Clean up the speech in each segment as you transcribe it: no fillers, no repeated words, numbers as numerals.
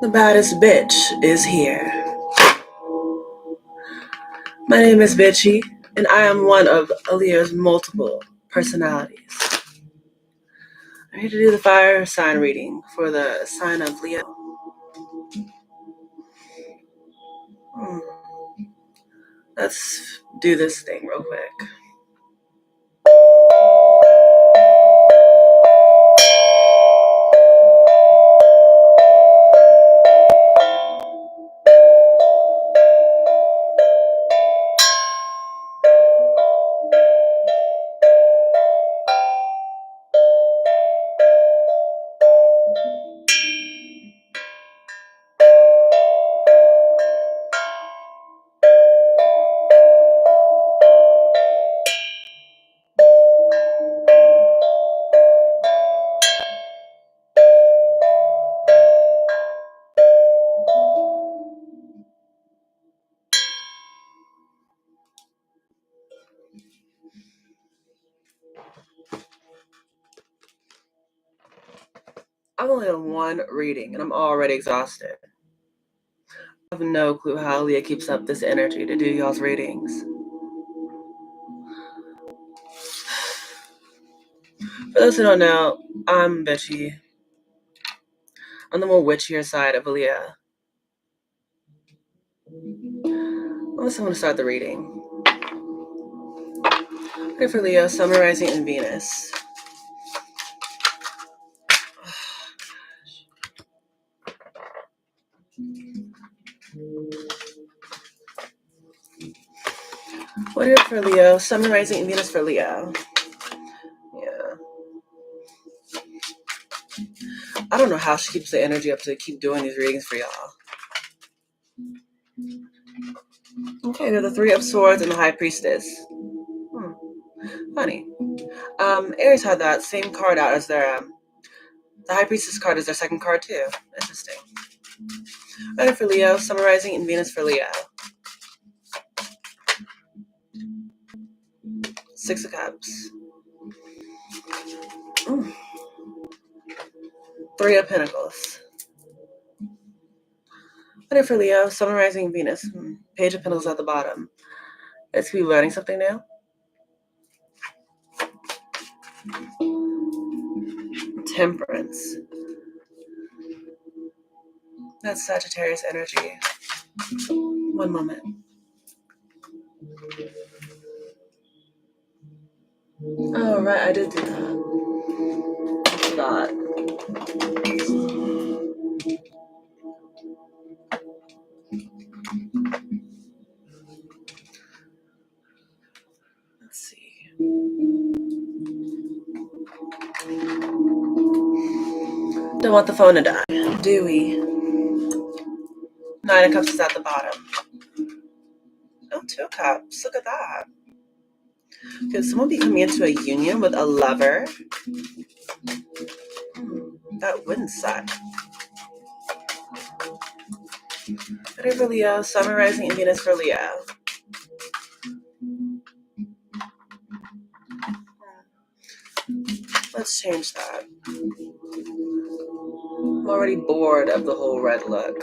The baddest bitch is here. My name is Bitchy, and I am one of Aaliyah's multiple personalities. I'm here to do the fire sign reading for the sign of Leo. Let's do this thing real quick. I've only done one reading, and I'm already exhausted. I have no clue how Aaliyah keeps up this energy to do y'all's readings. For those who don't know, I'm Bitchy. I'm the more witchier side of Aaliyah. I'm going to start the reading. Okay, for Leo, Sun, Rising, and Venus. What are for Leo? Sun, Rising, and Venus for Leo. Yeah. I don't know how she keeps the energy up to keep doing these readings for y'all. Okay, we have the Three of Swords and the High Priestess. Funny. Aries had that same card out as their the High Priestess card is their second card too. Interesting. Better for Leo, Summarizing, and Venus for Leo. Six of Cups. Three of Pentacles. Better for Leo, Summarizing, Venus. Page of Pentacles at the bottom. Let's be learning something new. Temperance. That's Sagittarius energy. One moment. Oh, right, I did do that. I forgot. Let's see. Don't want the phone to die, do we? Nine of Cups is at the bottom. Oh, Two of Cups. Look at that. Could someone be coming into a union with a lover? That wouldn't suck. Better for Leo, Sun, Rising, and Venus for Leo. Let's change that. I'm already bored of the whole red look.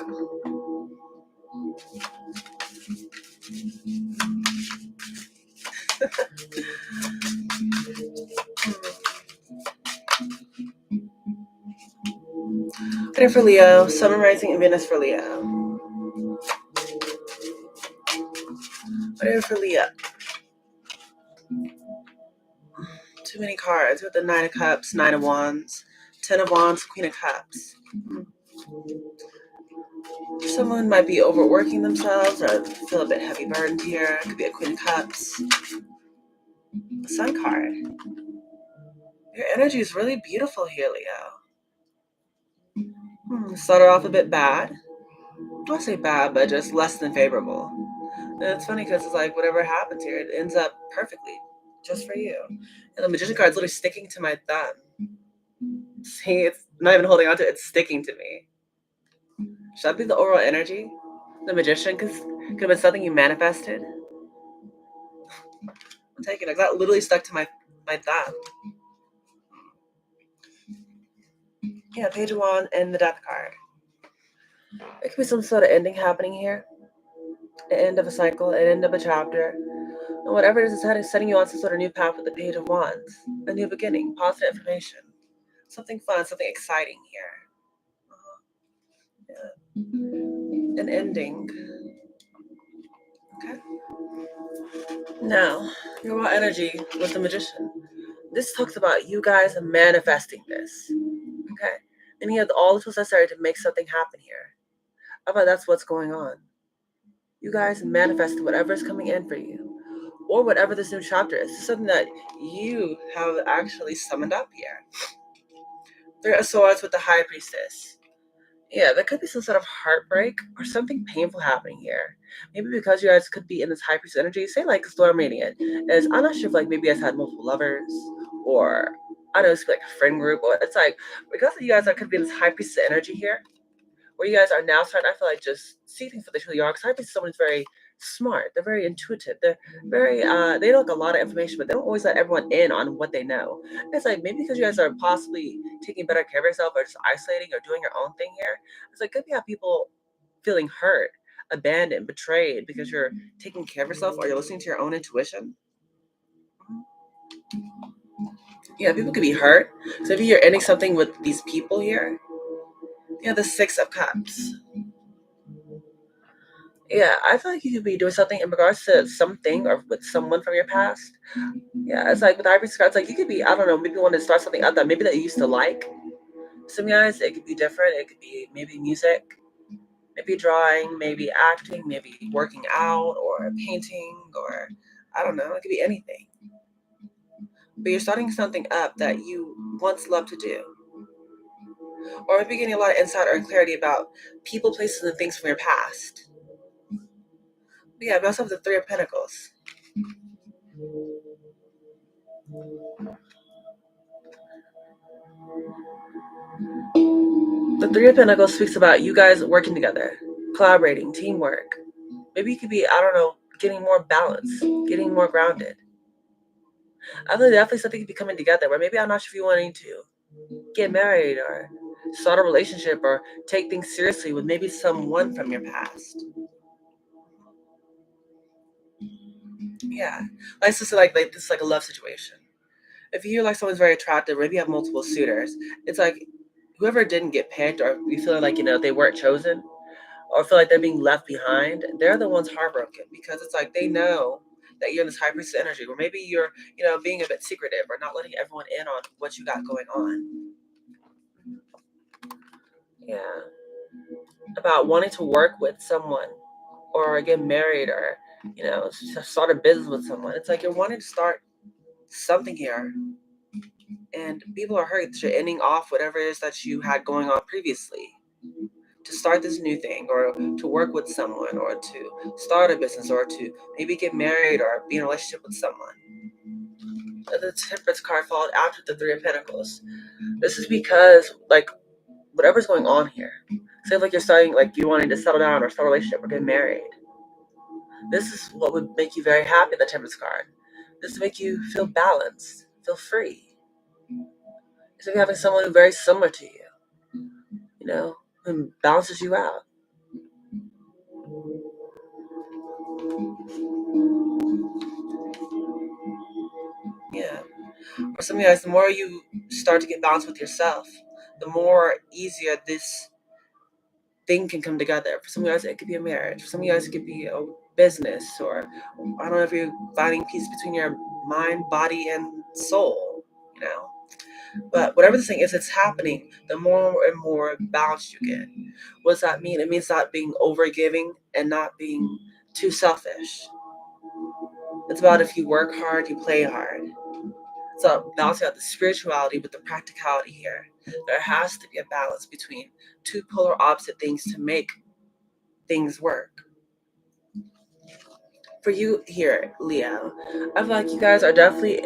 Better for Leo, Sun, Rising, and Venus for Leo. Better for Leo. Too many cards with the Nine of Cups, Nine of Wands, Ten of Wands, Queen of Cups. Someone might be overworking themselves or feel a bit heavy burdened here. It could be a Queen of Cups. The Sun card. Your energy is really beautiful here, Leo. Started off a bit bad. I don't say bad, but just less than favorable. And it's funny because it's like whatever happens here, it ends up perfectly just for you. And the Magician card is literally sticking to my thumb. See, it's not even holding on to it, it's sticking to me. Should that be the oral energy? The Magician could have been something you manifested. I'm taking it. That literally stuck to my thumb. Yeah, Page of Wands and the Death card. It could be some sort of ending happening here. An end of a cycle, an end of a chapter. And whatever it is, it's setting you on some sort of new path with the Page of Wands. A new beginning, positive information. Something fun, something exciting here. Yeah. An ending. Okay. Now, your raw energy with the Magician. This talks about you guys manifesting this. Okay? And you have all the tools necessary to make something happen here. How about that's what's going on? You guys manifest whatever is coming in for you. Or whatever this new chapter is. This is something that you have actually summoned up here. Three of Swords with the High Priestess. Yeah, there could be some sort of heartbreak or something painful happening here. Maybe because you guys could be in this high priest energy. Say like Storm Radiant is, I'm not sure if like maybe you guys had multiple lovers or I don't know, it's like a friend group, or it's like because you guys are could be in this high priest energy here, where you guys are now starting, I feel like, just see things for the truly are. Because high priest is someone who's very smart. They're very intuitive. They're very they know like a lot of information, but they don't always let everyone in on what they know. It's like maybe because you guys are possibly taking better care of yourself or just isolating or doing your own thing here. It's like could be how people feeling hurt, abandoned, betrayed because you're taking care of yourself or you're listening to your own intuition. Yeah, people could be hurt. So if you're ending something with these people here, yeah, the Six of Cups. Yeah, I feel like you could be doing something in regards to something or with someone from your past. Yeah, it's like with Ivory Scar, it's like you could be, I don't know, maybe you want to start something up that maybe that you used to like. Some guys, it could be different. It could be maybe music, maybe drawing, maybe acting, maybe working out or painting or I don't know, it could be anything. But you're starting something up that you once loved to do. Or maybe getting a lot of insight or clarity about people, places, and things from your past. But yeah, we also have the Three of Pentacles. The Three of Pentacles speaks about you guys working together, collaborating, teamwork. Maybe you could be, I don't know, getting more balanced, getting more grounded. I think definitely something could be coming together where maybe I'm not sure if you wanting to get married or start a relationship or take things seriously with maybe someone from your past. Yeah. Like this is like this is like a love situation. If you like someone's very attractive, maybe you have multiple suitors, it's like whoever didn't get picked or you feel like, they weren't chosen or feel like they're being left behind, they're the ones heartbroken because it's like they know that you're in this high priestess energy where maybe you're, being a bit secretive or not letting everyone in on what you got going on. Yeah. About wanting to work with someone or get married or, start a business with someone. It's like you're wanting to start something here and people are hurt that you're ending off whatever it is that you had going on previously to start this new thing or to work with someone or to start a business or to maybe get married or be in a relationship with someone. The Temperance card followed after the Three of Pentacles. This is because, like, whatever's going on here, say like you're starting, like you wanting to settle down or start a relationship or get married. This is what would make you very happy, the Temperance card. This would make you feel balanced, feel free. It's like having someone very similar to who balances you out. Yeah. Or some of you guys, the more you start to get balanced with yourself, the more easier this thing can come together. For some of you guys, it could be a marriage. For some of you guys, it could be a business, or I don't know if you're finding peace between your mind, body, and soul. But whatever this thing is, it's happening. The more and more balanced you get. What does that mean? It means not being overgiving and not being too selfish. It's about if you work hard, you play hard. So balancing out the spirituality with the practicality here. There has to be a balance between two polar opposite things to make things work. For you here, Leo, I feel like you guys are definitely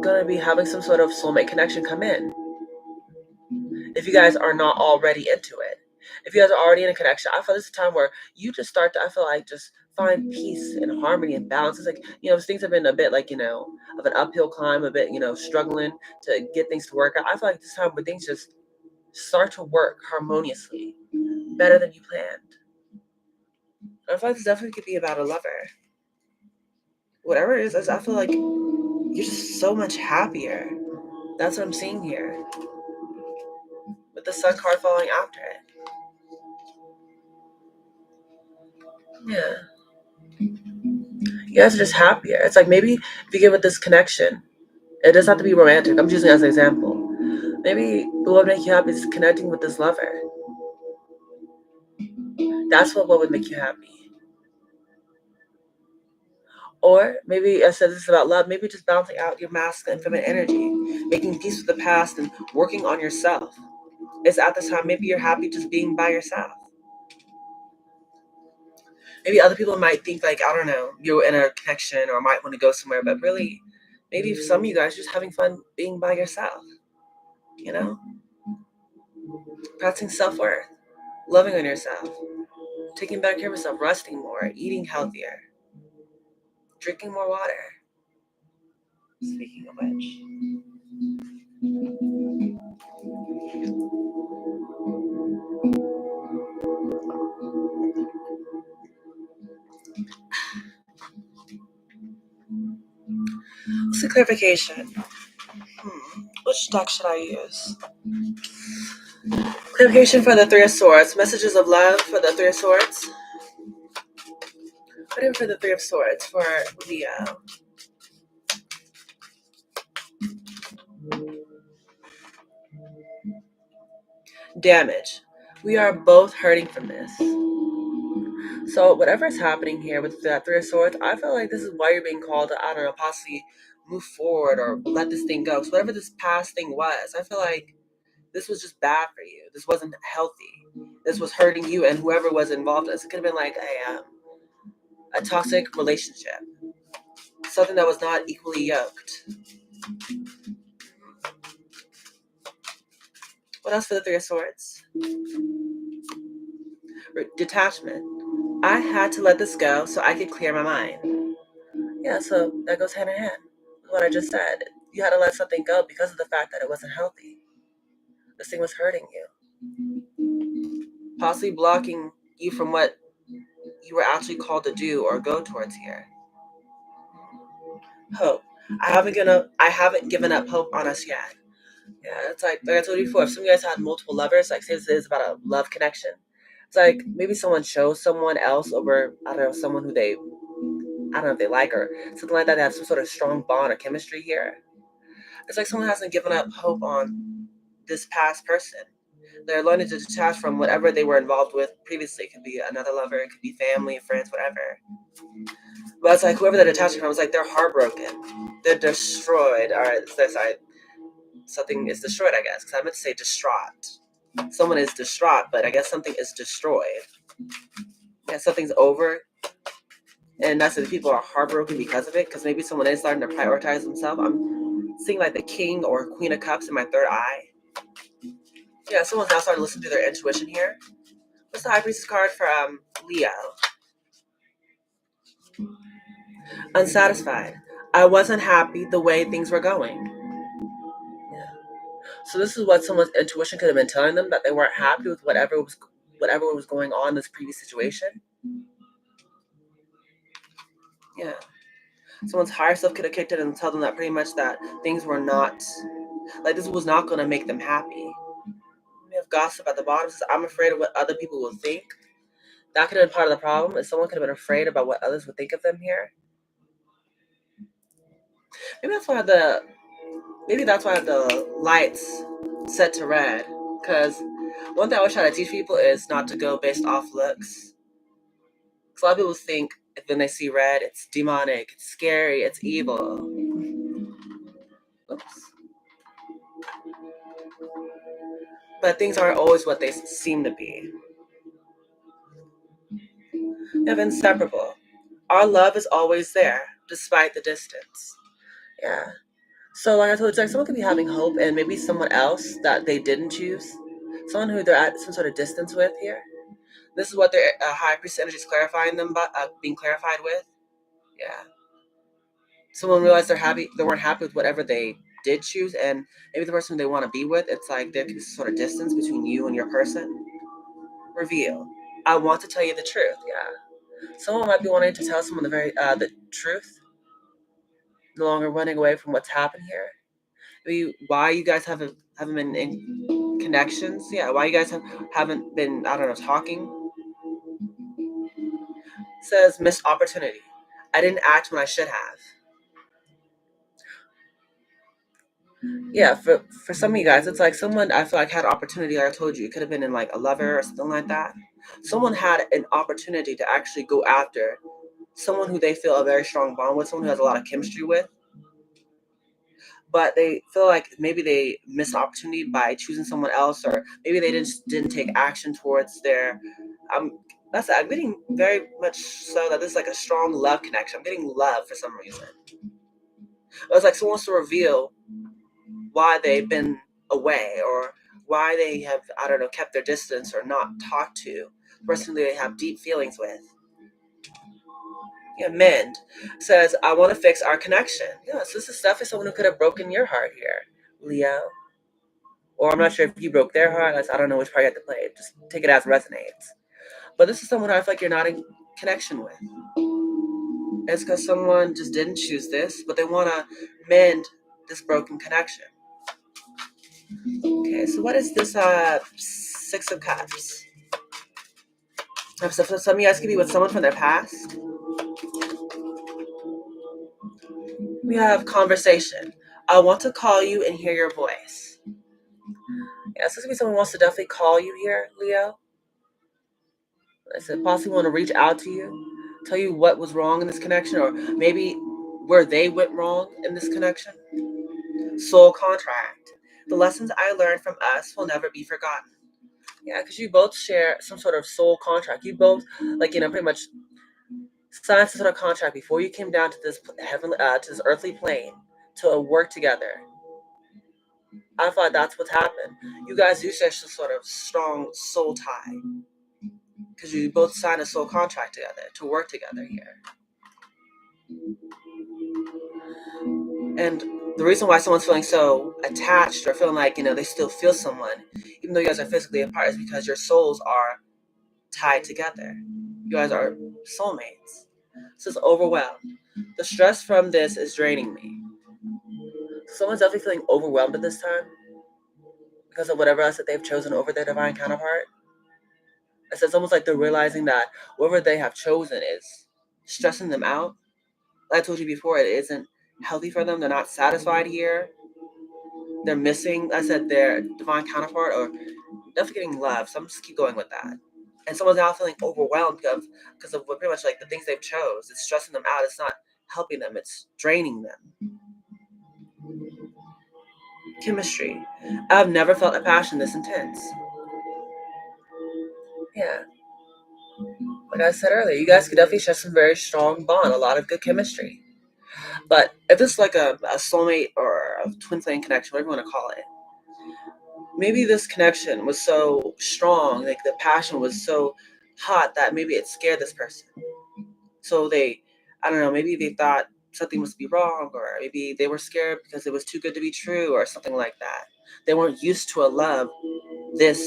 going to be having some sort of soulmate connection come in. If you guys are not already into it. If you guys are already in a connection, I feel this is a time where you just start to, I feel like, just find peace and harmony and balance. It's like, things have been a bit like, of an uphill climb, a bit, struggling to get things to work out. I feel like this time where things just start to work harmoniously, better than you planned. And I feel like this definitely could be about a lover. Whatever it is, I feel like you're just so much happier. That's what I'm seeing here, with the sun card falling after it. Yeah. You guys are just happier. It's like maybe if you give it this connection, it doesn't have to be romantic. I'm using it as an example. Maybe what would make you happy is connecting with this lover. That's what would make you happy. Or maybe I said this is about love, maybe just balancing out your masculine and feminine energy, making peace with the past and working on yourself. It's at this time, maybe you're happy just being by yourself. Maybe other people might think like, I don't know, you're in a connection or might want to go somewhere, but really, maybe for some of you guys, just having fun being by yourself, you know? Practicing self-worth, loving on yourself, taking better care of yourself, resting more, eating healthier, drinking more water. Speaking of which, what's the clarification? Which deck should I use? Clarification for the Three of Swords. Messages of love for the Three of Swords. Whatever for the Three of Swords for Leo. Damage. We are both hurting from this. So whatever is happening here with that Three of Swords, I feel like this is why you're being called to, I don't know, possibly move forward or let this thing go. So whatever this past thing was, I feel like this was just bad for you. This wasn't healthy. This was hurting you and whoever was involved in this. It could have been like a toxic relationship. Something that was not equally yoked. What else for the Three of Swords? Detachment. I had to let this go so I could clear my mind. Yeah, so that goes hand in hand with what I just said. You had to let something go because of the fact that it wasn't healthy. This thing was hurting you. Possibly blocking you from what you were actually called to do or go towards here. Hope. I haven't given up hope on us yet. Yeah, it's like I told you before, if some of you guys had multiple lovers, like say this is about a love connection. It's like maybe someone chose someone else over, I don't know, someone who I don't know if they like or something like that. They have some sort of strong bond or chemistry here. It's like someone hasn't given up hope on this past person. They're learning to detach from whatever they were involved with previously. It could be another lover, it could be family, friends, whatever. But it's like whoever they're detaching from, it's like they're heartbroken. They're destroyed. All right, sorry, something is destroyed, I guess, because I meant to say distraught. Someone is distraught, but I guess something is destroyed. Yeah, something's over, and that's if people are heartbroken because of it, because maybe someone is starting to prioritize themselves. I'm seeing like the King or Queen of Cups in my third eye. Yeah, someone's now starting to listen to their intuition here. What's the High Priestess card for Leo? Unsatisfied. I wasn't happy the way things were going. Yeah. So this is what someone's intuition could have been telling them, that they weren't happy with whatever was going on in this previous situation. Yeah. Someone's higher self could have kicked it and tell them that pretty much that things were not, like this was not going to make them happy. We have gossip at the bottom. Says, I'm afraid of what other people will think. That could have been part of the problem. Is someone could have been afraid about what others would think of them here. Maybe that's why the lights set to red. Because one thing I always try to teach people is not to go based off looks. Because a lot of people think when they see red, it's demonic, it's scary, it's evil. Oops. But things aren't always what they seem to be. We have inseparable. Our love is always there, despite the distance. Yeah. So like I told you, like someone could be having hope and maybe someone else that they didn't choose. Someone who they're at some sort of distance with here. This is what their high priest energy is clarifying them, but being clarified with. Yeah. Someone realized they weren't happy with whatever they did choose, and maybe the person they want to be with, it's like there's sort of distance between you and your person. Reveal. I want to tell you the truth. Yeah. Someone might be wanting to tell someone the truth, no longer running away from what's happened here. Maybe why you guys haven't been in connections. Yeah, why you guys haven't been, I don't know, talking. Says missed opportunity. I didn't act when I should have. Yeah, for some of you guys, it's like someone I feel like had opportunity. Like I told you, it could have been in like a lover or something like that. Someone had an opportunity to actually go after someone who they feel a very strong bond with, someone who has a lot of chemistry with, but they feel like maybe they missed an opportunity by choosing someone else, or maybe they didn't take action towards their. I'm getting very much so that this is like a strong love connection. I'm getting love for some reason. It's like someone wants to reveal why they've been away, or why they have, I don't know, kept their distance or not talked to the person they have deep feelings with. Yeah, mend says, I want to fix our connection. Yeah, so this is definitely someone who could have broken your heart here, Leo. Or I'm not sure if you broke their heart. I don't know which part you have to play. Just take it as resonates. But this is someone I feel like you're not in connection with. It's because someone just didn't choose this, but they want to mend this broken connection. Okay, so what is this Six of Cups? So some of you guys could be with someone from their past. We have conversation. I want to call you and hear your voice. Yeah, so this could be someone who wants to definitely call you here, Leo. I said possibly want to reach out to you, tell you what was wrong in this connection, or maybe where they went wrong in this connection. Soul contract. The lessons I learned from us will never be forgotten. Yeah, because you both share some sort of soul contract. You both, like, pretty much signed some sort of contract before you came down to this to this earthly plane to work together. I thought that's what happened. You guys do share some sort of strong soul tie because you both signed a soul contract together to work together here. And the reason why someone's feeling so attached or feeling like, they still feel someone, even though you guys are physically apart, is because your souls are tied together. You guys are soulmates. So it's overwhelmed. The stress from this is draining me. Someone's definitely feeling overwhelmed at this time because of whatever else that they've chosen over their divine counterpart. It's almost like they're realizing that whatever they have chosen is stressing them out. Like I told you before, it isn't healthy for them. They're not satisfied here. They're missing, I said, their divine counterpart, or definitely getting love. So I'm just keep going with that. And someone's now feeling overwhelmed because of what pretty much like the things they've chose. It's stressing them out. It's not helping them. It's draining them. Chemistry. I've never felt a passion this intense. Yeah. Like I said earlier, you guys could definitely share some very strong bond, a lot of good chemistry. But if it's like a soulmate or a twin flame connection, whatever you want to call it, maybe this connection was so strong, like the passion was so hot that maybe it scared this person. So I don't know, maybe they thought something must be wrong, or maybe they were scared because it was too good to be true, or something like that. They weren't used to a love this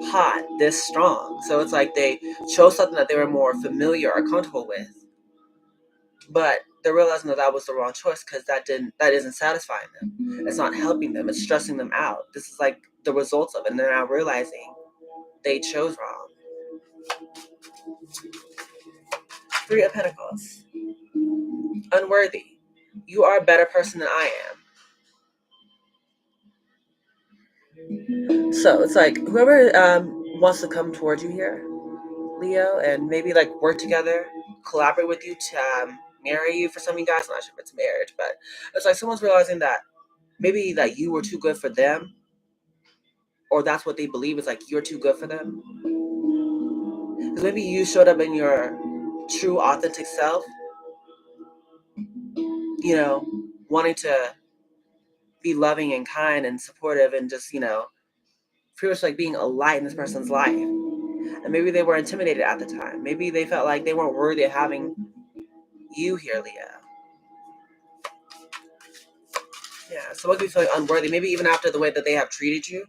hot, this strong. So it's like they chose something that they were more familiar or comfortable with. But they're realizing that was the wrong choice because that isn't satisfying them. It's not helping them. It's stressing them out. This is like the results of it, and they're now realizing they chose wrong. Three of Pentacles. Unworthy. You are a better person than I am. So it's like whoever wants to come towards you here, Leo, and maybe like work together, collaborate with you to marry you. For some of you guys, I'm not sure if it's marriage, but it's like someone's realizing that maybe that you were too good for them, or that's what they believe is like you're too good for them. Because maybe you showed up in your true, authentic self, wanting to be loving and kind and supportive and just, pretty much like being a light in this person's life. And maybe they were intimidated at the time. Maybe they felt like they weren't worthy of having you here, Leo. Yeah, someone could be feeling unworthy, maybe even after the way that they have treated you,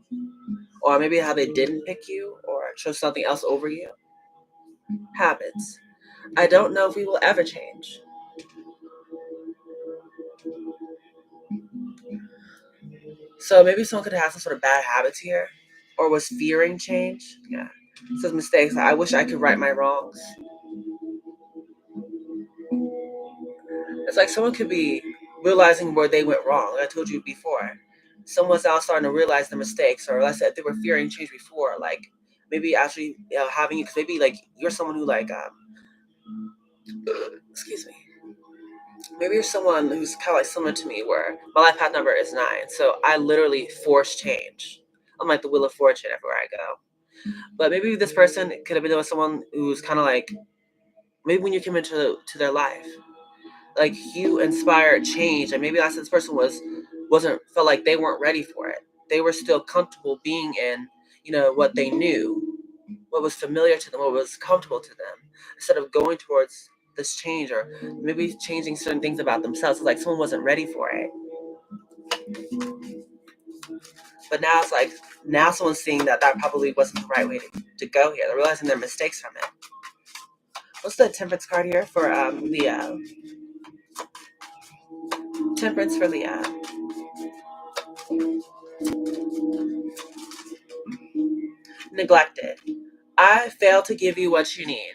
or maybe how they didn't pick you or chose something else over you. Habits. I don't know if we will ever change. So maybe someone could have some sort of bad habits here, or was fearing change. Yeah. It says mistakes. I wish I could right my wrongs. It's like someone could be realizing where they went wrong. Like I told you before. Someone's now starting to realize the mistakes, or let's say if they were fearing change before, like maybe actually having you, because maybe like you're someone who like excuse me, maybe you're someone who's kind of like similar to me, where my life path number is 9, so I literally force change. I'm like the wheel of fortune everywhere I go. But maybe this person could have been with someone who's kind of like, maybe when you came into their life, like you inspired change, and maybe that's this person wasn't felt like they weren't ready for it. They were still comfortable being in, what they knew, what was familiar to them, what was comfortable to them, instead of going towards this change, or maybe changing certain things about themselves. It's like someone wasn't ready for it. But now it's like, now someone's seeing that that probably wasn't the right way to go here. They're realizing their mistakes from it. What's the temperance card here for Leo? Temperance for Leo. Neglected. I fail to give you what you need.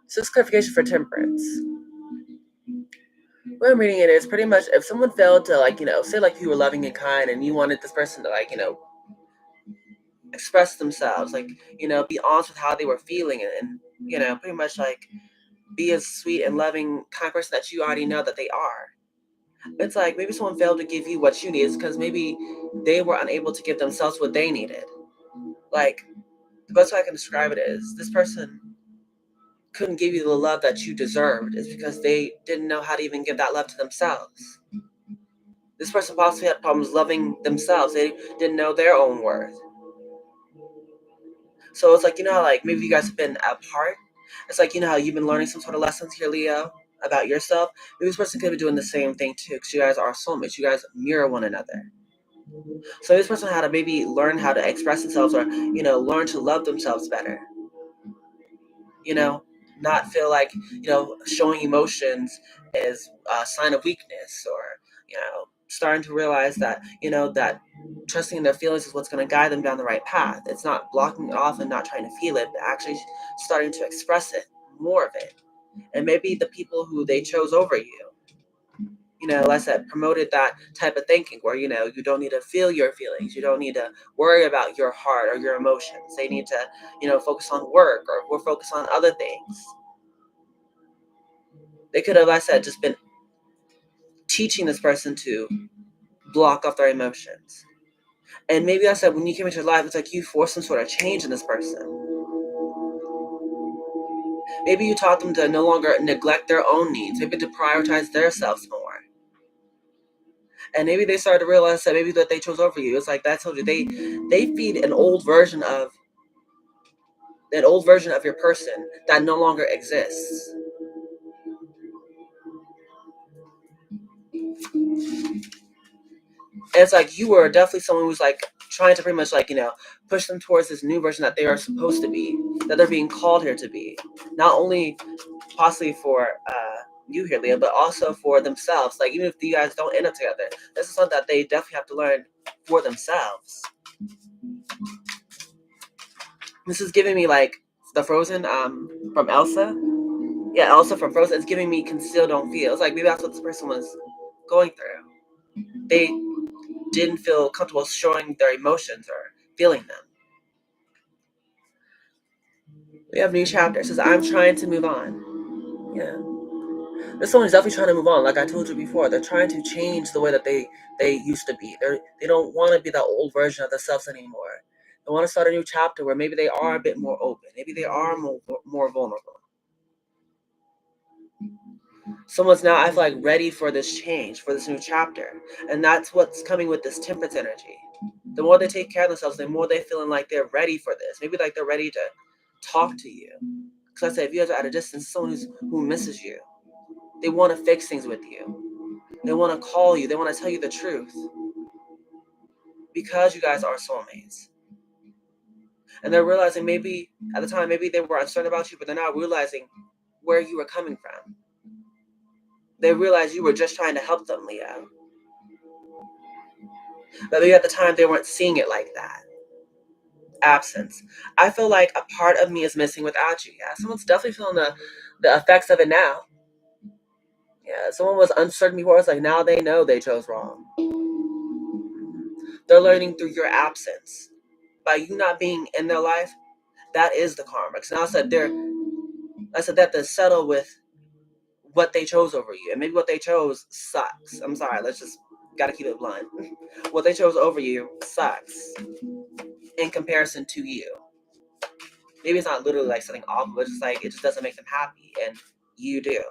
So this clarification for temperance. What I'm reading it is pretty much if someone failed to say like you were loving and kind and you wanted this person to express themselves, be honest with how they were feeling, and pretty much like be as sweet and loving kind person that you already know that they are. It's like maybe someone failed to give you what you need because maybe they were unable to give themselves what they needed. Like the best way I can describe it is this person couldn't give you the love that you deserved is because they didn't know how to even give that love to themselves. This person possibly had problems loving themselves. They didn't know their own worth. So it's like, how like maybe you guys have been apart. It's like, how you've been learning some sort of lessons here, Leo, about yourself. Maybe this person could be doing the same thing too, because you guys are soulmates. You guys mirror one another. So this person had to maybe learn how to express themselves, or, learn to love themselves better. You know, not feel like, showing emotions is a sign of weakness, or, starting to realize that, that trusting in their feelings is what's going to guide them down the right path. It's not blocking it off and not trying to feel it, but actually starting to express it, more of it. And maybe the people who they chose over you, like I said, promoted that type of thinking where, you don't need to feel your feelings. You don't need to worry about your heart or your emotions. They need to, focus on work, or we're focused on other things. They could have, like I said, just been teaching this person to block off their emotions. And maybe I said when you came into your life, it's like you forced some sort of change in this person. Maybe you taught them to no longer neglect their own needs, maybe to prioritize themselves more. And maybe they started to realize that maybe that they chose over you. It's like that I told you, they feed an old version of your person that no longer exists. And it's like you were definitely someone who's like trying to pretty much push them towards this new version that they are supposed to be, that they're being called here to be. Not only possibly for you here, Leah, but also for themselves. Like even if you guys don't end up together, this is something that they definitely have to learn for themselves. This is giving me like the Frozen from Elsa. Yeah, Elsa from Frozen. It's giving me conceal, don't feel. It's like maybe that's what this person was going through. They didn't feel comfortable showing their emotions or feeling them. We have a new chapter. It says, I'm trying to move on. Yeah. This someone is definitely trying to move on. Like I told you before, they're trying to change the way that they used to be. They don't want to be that old version of themselves anymore. They want to start a new chapter where maybe they are a bit more open. Maybe they are more vulnerable. Someone's now, I feel like, ready for this change, for this new chapter. And that's what's coming with this temperance energy. The more they take care of themselves, the more they're feeling like they're ready for this. Maybe like they're ready to talk to you. Because I say, if you guys are at a distance, someone who misses you, they want to fix things with you. They want to call you. They want to tell you the truth. Because you guys are soulmates. And they're realizing maybe at the time, maybe they were uncertain about you, but they're now realizing where you were coming from. They realized you were just trying to help them, Leo. But maybe at the time they weren't seeing it like that. Absence. I feel like a part of me is missing without you. Yeah, someone's definitely feeling the effects of it now. Yeah, someone was uncertain before. It's like now they know they chose wrong. They're learning through your absence. By you not being in their life, that is the karma. Because now I said that to settle with what they chose over you. And maybe what they chose sucks. I'm sorry, let's just gotta keep it blunt. What they chose over you sucks in comparison to you. Maybe it's not literally like something awful, but it's just like it just doesn't make them happy, and you do.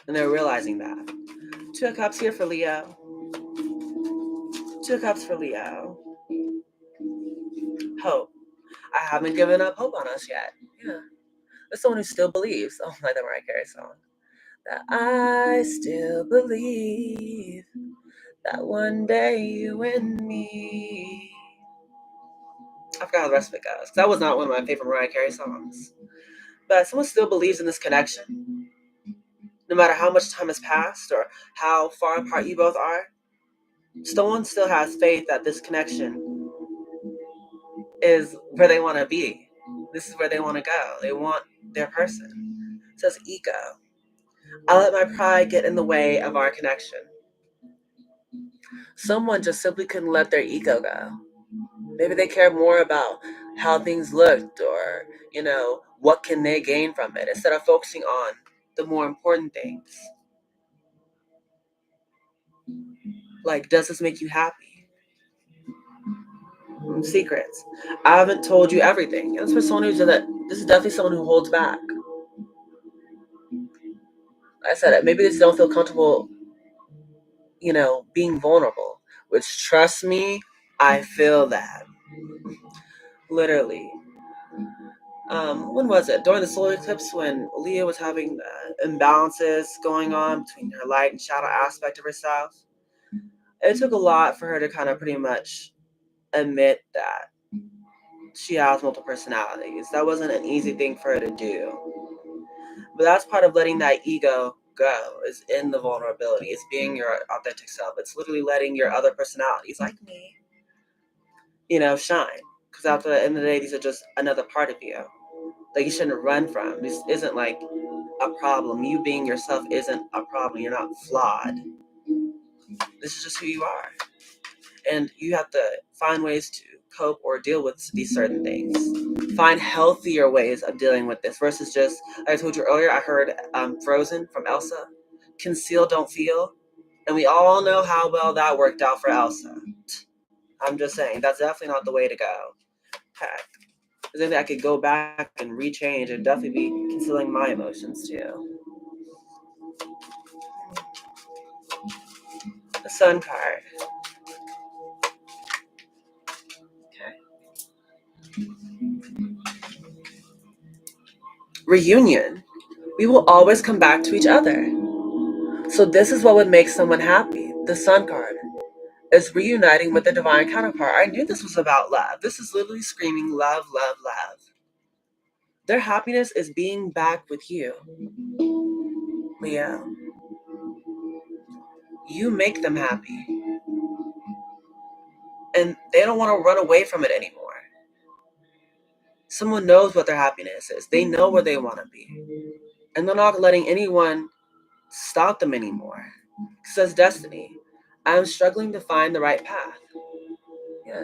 And they're realizing that. Two of Cups here for Leo. Two of Cups for Leo. Hope. I haven't given up hope on us yet. Yeah. There's someone who still believes. Oh, like the Mariah Carey song. That I still believe that one day you and me. I forgot how the rest of it goes. That was not one of my favorite Mariah Carey songs. But someone still believes in this connection. No matter how much time has passed or how far apart you both are, someone still has faith that this connection is where they want to be. This is where they want to go. They want their person. It says ego. I let my pride get in the way of our connection. Someone just simply couldn't let their ego go. Maybe they care more about how things looked or, what can they gain from it instead of focusing on the more important things. Like, does this make you happy? Secrets. I haven't told you everything. And this is definitely someone who holds back. I said it. Maybe they just don't feel comfortable, being vulnerable. Which, trust me, I feel that. Literally. When was it? During the solar eclipse when Leah was having imbalances going on between her light and shadow aspect of herself. It took a lot for her to kind of pretty much admit that she has multiple personalities. That wasn't an easy thing for her to do. But that's part of letting that ego go, is in the vulnerability. It's being your authentic self. It's literally letting your other personalities, like me, shine. Because at the end of the day, these are just another part of you that you shouldn't run from. This isn't like a problem. You being yourself isn't a problem. You're not flawed. This is just who you are. And you have to find ways to cope or deal with these certain things. Find healthier ways of dealing with this versus just, like I told you earlier, I heard Frozen from Elsa. Conceal, don't feel. And we all know how well that worked out for Elsa. I'm just saying, that's definitely not the way to go. Heck. Because maybe I could go back and rechange and definitely be concealing my emotions too. The Sun card. Okay. Reunion. We will always come back to each other. So this is what would make someone happy. The Sun card is reuniting with the divine counterpart. I knew this was about love. This is literally screaming love, love, love. Their happiness is being back with you. Leo. You make them happy. And they don't want to run away from it anymore. Someone knows what their happiness is. They know where they want to be. And they're not letting anyone stop them anymore. It says destiny. I'm struggling to find the right path. Yeah.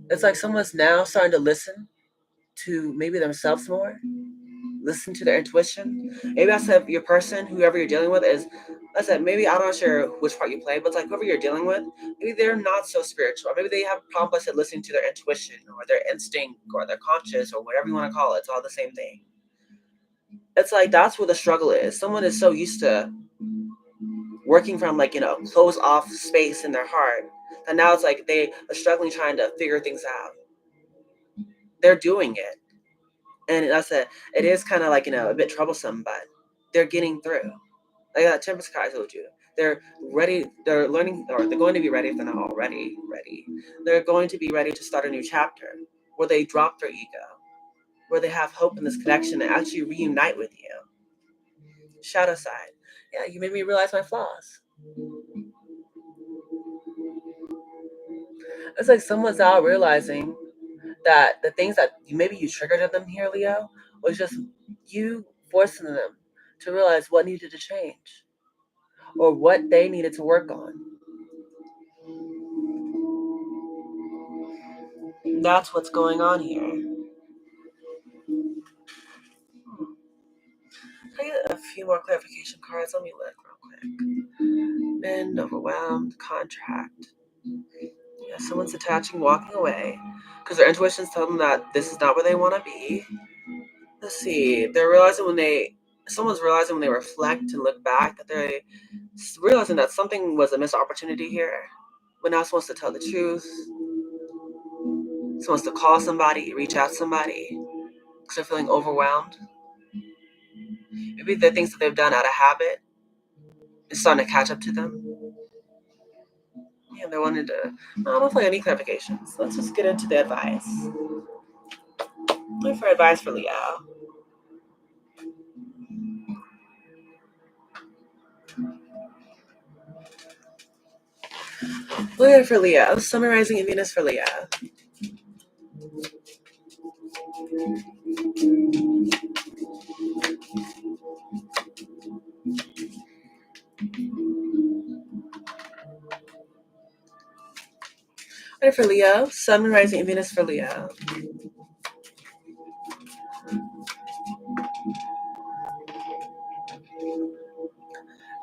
It's like someone's now starting to listen to maybe themselves more. Listen to their intuition. Maybe that's if your person, whoever you're dealing with, is, I said, maybe I'm not sure which part you play, but it's like whoever you're dealing with, maybe they're not so spiritual. Or maybe they have problems with listening to their intuition or their instinct or their conscious or whatever you want to call it. It's all the same thing. It's like that's where the struggle is. Someone is so used to working from closed off space in their heart that now it's like they are struggling trying to figure things out. They're doing it. And that's it is kind of like, a bit troublesome, but they're getting through. Like that Temperance card I told you. They're ready, they're learning, or they're going to be ready if they're not already ready. They're going to be ready to start a new chapter where they drop their ego, where they have hope in this connection and actually reunite with you. Shadow side. Yeah, you made me realize my flaws. It's like someone's out realizing that the things that maybe you triggered in them here, Leo, was just you forcing them to realize what needed to change or what they needed to work on. That's what's going on here. Can I get a few more clarification cards? Let me look real quick. Been overwhelmed, contract. Yeah, someone's attaching, walking away because their intuitions tell them that this is not where they want to be. Let's see. Someone's realizing when they reflect and look back that they're realizing that something was a missed opportunity here. When now someone wants to tell the truth, someone wants to call somebody, reach out to somebody because they're feeling overwhelmed. Maybe the things that they've done out of habit is starting to catch up to them. Yeah, they wanted to. I don't feel any clarifications. Let's just get into the advice. Look for advice for Leo. Leo for Leo. Summarizing in Venus for Leo. Leo for Leo. Summarizing in Venus for Leo.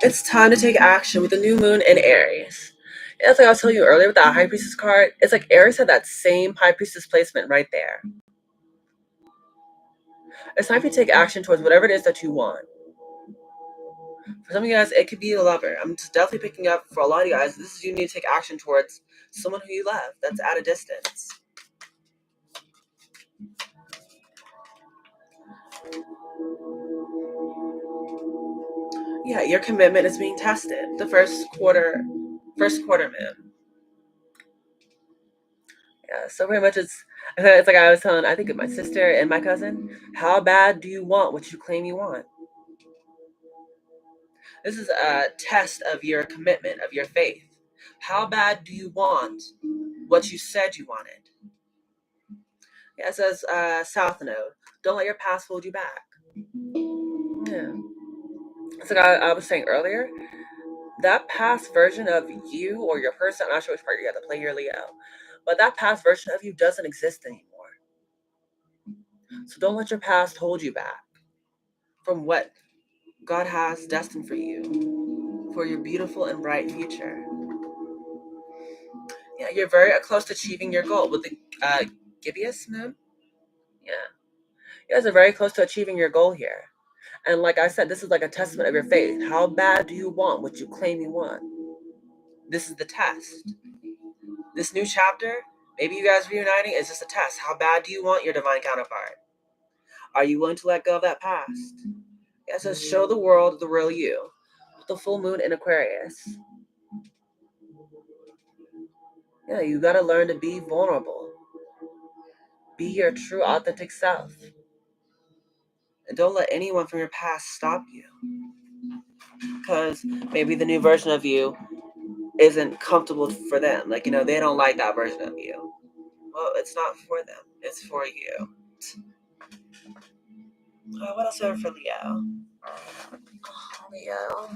It's time to take action with the new moon in Aries. It's like I was telling you earlier with that High Priestess card. It's like Aries had that same High Priestess placement right there. It's time for you to take action towards whatever it is that you want. For some of you guys, it could be a lover. I'm just definitely picking up for a lot of you guys. This is you need to take action towards someone who you love that's at a distance. Yeah, your commitment is being tested. The first quarter moon. Yeah, so pretty much it's like I was telling, I think of my sister and my cousin. How bad do you want what you claim you want? This is a test of your commitment, of your faith. How bad do you want what you said you wanted? Yeah, it says South Node. Don't let your past hold you back. Yeah. It's like I was saying earlier, that past version of you or your person, I'm not sure which part you have to play your Leo, but that past version of you doesn't exist anymore. So don't let your past hold you back from what God has destined for you, for your beautiful and bright future. Yeah, you're very close to achieving your goal with the Gibeus moon. Yeah, you guys are very close to achieving your goal here. And like I said, this is like a testament of your faith. How bad do you want what you claim you want? This is the test. This new chapter, maybe you guys reuniting, is just a test. How bad do you want your divine counterpart? Are you willing to let go of that past? It says, show the world the real you. With the full moon in Aquarius. Yeah, you gotta learn to be vulnerable. Be your true, authentic self. And don't let anyone from your past stop you. Because maybe the new version of you isn't comfortable for them. Like, they don't like that version of you. Well, it's not for them. It's for you. What else over for Leo? Leo.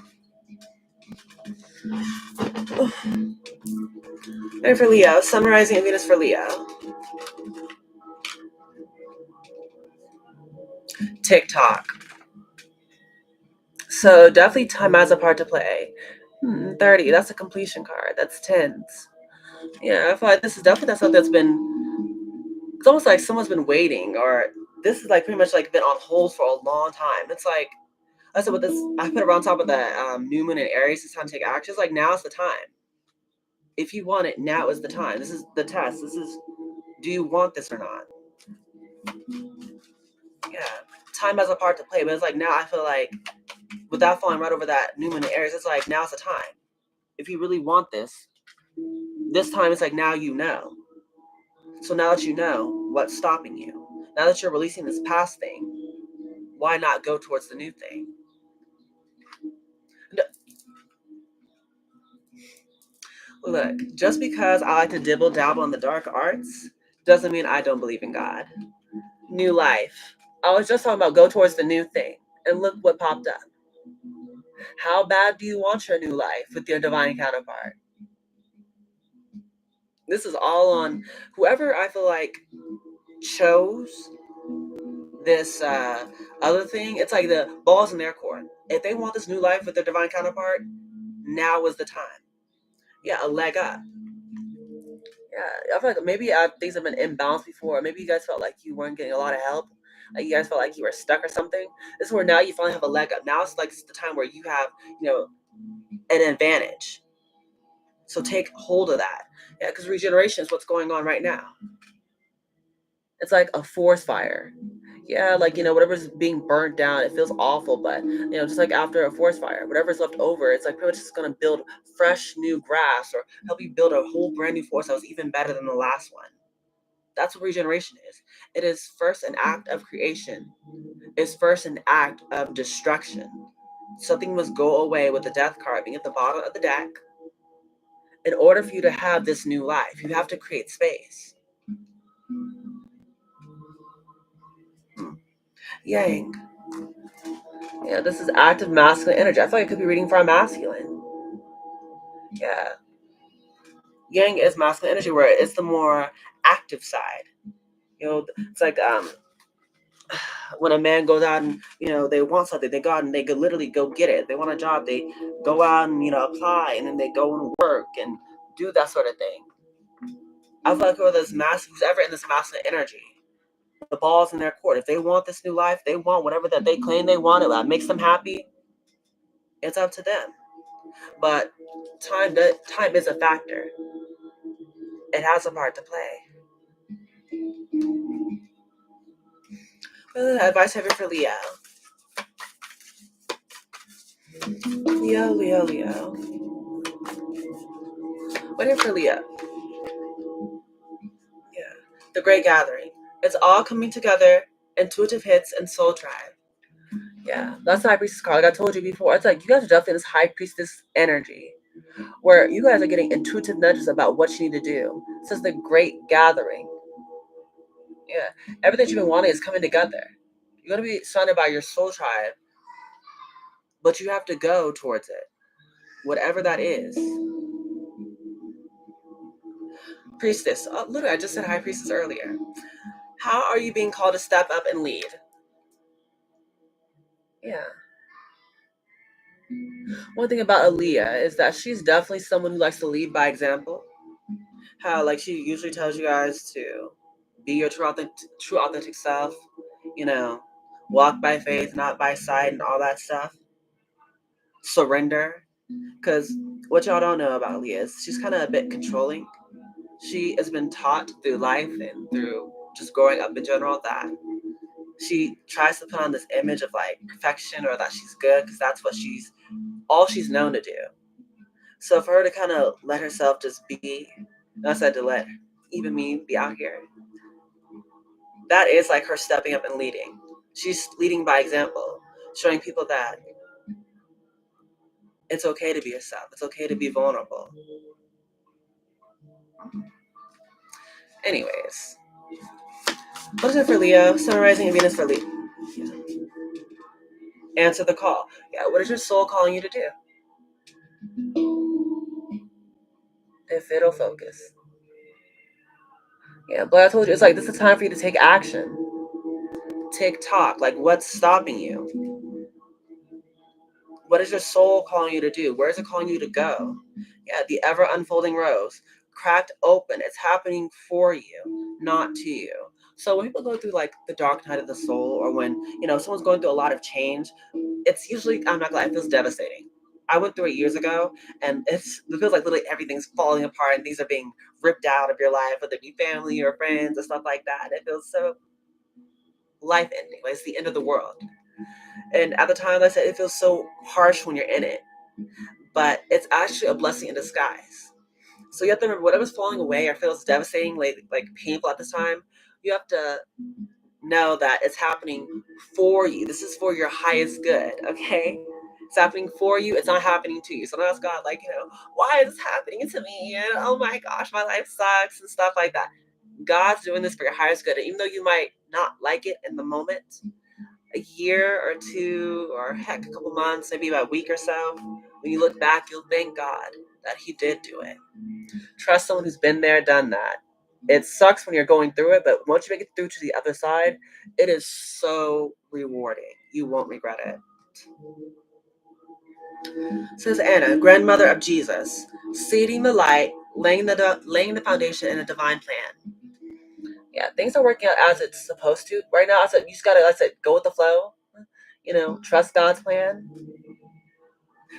And for Leo, summarizing in Venus for Leo. TikTok. So definitely time has a part to play. 30, that's a completion card. That's tens. Yeah, I feel like this is definitely that stuff that's it's almost like someone's been waiting, or this is like pretty much like been on hold for a long time. It's like, I said with this, I put it on top of the new moon in Aries, it's time to take action. It's like, now's the time. If you want it, now is the time. This is the test. This is, do you want this or not? Yeah, time has a part to play, but it's like now I feel like without falling right over that new moon in Aries, it's like, now's the time. If you really want this time, it's like, now you know. So now that you know, what's stopping you? Now that you're releasing this past thing, why not go towards the new thing? Look, just because I like to dibble dabble in the dark arts doesn't mean I don't believe in God. New life. I was just talking about go towards the new thing, and look what popped up. How bad do you want your new life with your divine counterpart? This is all on whoever I feel like chose this other thing. It's like the ball's in their court. If they want this new life with their divine counterpart, now is the time. Yeah, a leg up. Yeah, I feel like maybe things have been imbalanced before. Maybe you guys felt like you weren't getting a lot of help. Like you guys felt like you were stuck or something. This is where now you finally have a leg up. Now it's like the time where you have, an advantage. So take hold of that. Yeah, because regeneration is what's going on right now. It's like a forest fire. Yeah, like, whatever's being burnt down, it feels awful, but, just like after a forest fire, whatever's left over, it's like pretty much just going to build fresh new grass or help you build a whole brand new forest that was even better than the last one. That's what regeneration is. It is first an act of creation. It's first an act of destruction. Something must go away with the death card being at the bottom of the deck. In order for you to have this new life, you have to create space. Yang. Yeah, this is active masculine energy. I feel like I could be reading from masculine. Yeah. Yang is masculine energy where it's the more active side. It's like when a man goes out and they want something, they go out and they could literally go get it. They want a job, they go out and apply, and then they go and work and do that sort of thing. I feel like who's ever in this masculine energy, the ball's in their court. If they want this new life, they want whatever that they claim they want, it makes them happy. It's up to them. But time is a factor. It has a part to play. Advice heavy for Leo. Leo. What is for Leo? Yeah. The Great Gathering. It's all coming together, intuitive hits, and soul drive. Yeah. That's the High Priestess card. Like I told you before, it's like you guys are definitely in this High Priestess energy where you guys are getting intuitive nudges about what you need to do. It says the Great Gathering. Yeah. Everything you've been wanting is coming together. You're going to be surrounded by your soul tribe, but you have to go towards it. Whatever that is. Priestess. Oh, literally, I just said High Priestess earlier. How are you being called to step up and lead? Yeah. One thing about Aaliyah is that she's definitely someone who likes to lead by example. How like she usually tells you guys to be your true authentic self, walk by faith, not by sight, and all that stuff. Surrender. Because what y'all don't know about Aaliyah is she's kind of a bit controlling. She has been taught through life and through just growing up in general that she tries to put on this image of like perfection or that she's good because that's what all she's known to do. So for her to kind of let herself just be, and I said to let even me be out here, that is like her stepping up and leading. She's leading by example, showing people that it's okay to be yourself. It's okay to be vulnerable. Anyways, what is it for Leo? Sun rising and Venus for Leo. Yeah. Answer the call. Yeah, what is your soul calling you to do? If it'll focus. Yeah, but I told you, it's like this is a time for you to take action. TikTok, like what's stopping you? What is your soul calling you to do? Where is it calling you to go? Yeah, the ever unfolding rose, cracked open. It's happening for you, not to you. So when people go through like the dark night of the soul, or when someone's going through a lot of change, it's usually, I'm not gonna lie, it feels devastating. I went through it years ago, and it feels like literally everything's falling apart and things are being ripped out of your life, whether it be family or friends or stuff like that. It feels so life ending. Like it's the end of the world. And at the time, like I said, it feels so harsh when you're in it, but it's actually a blessing in disguise. So you have to remember, whatever's falling away or feels devastating, like painful at this time, you have to know that it's happening for you. This is for your highest good, okay? It's happening for you. It's not happening to you. So don't ask God, like, why is this happening to me? And oh my gosh, my life sucks and stuff like that. God's doing this for your highest good. And even though you might not like it in the moment, a year or two, or heck, a couple months, maybe about a week or so, when you look back, you'll thank God that He did do it. Trust someone who's been there, done that. It sucks when you're going through it, but once you make it through to the other side, it is so rewarding. You won't regret it. Says Anna, grandmother of Jesus, seeding the light, laying the foundation in a divine plan. Yeah, things are working out as it's supposed to right now. I said you just gotta, I said, go with the flow. Trust God's plan.